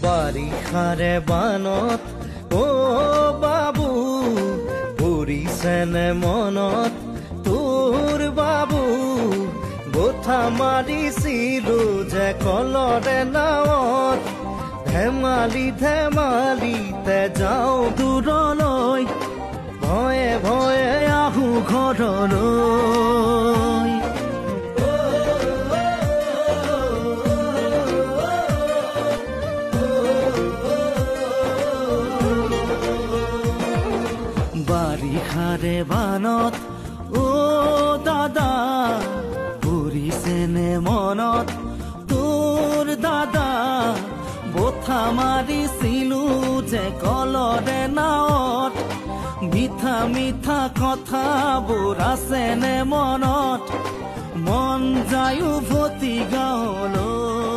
বাৰিষাৰে বানত বাবু পৰিছেনে মনত তোৰ বাবু গোঠা মাৰিছিলো যে কলৰে নাৱত ধেমালিতে যাওঁ দূৰলৈ ভয়ে ভয়ে আহোঁ ঘৰলৈ বাৰিষাৰে বানত দাদা পৰিছেনে মনত তোৰ দাদা বঠা মাৰিছিলো যে কলৰে নাৱত মিঠা মিঠা কথাবোৰ আছেনে মনত মন যায় উভতি গাঁৱলৈ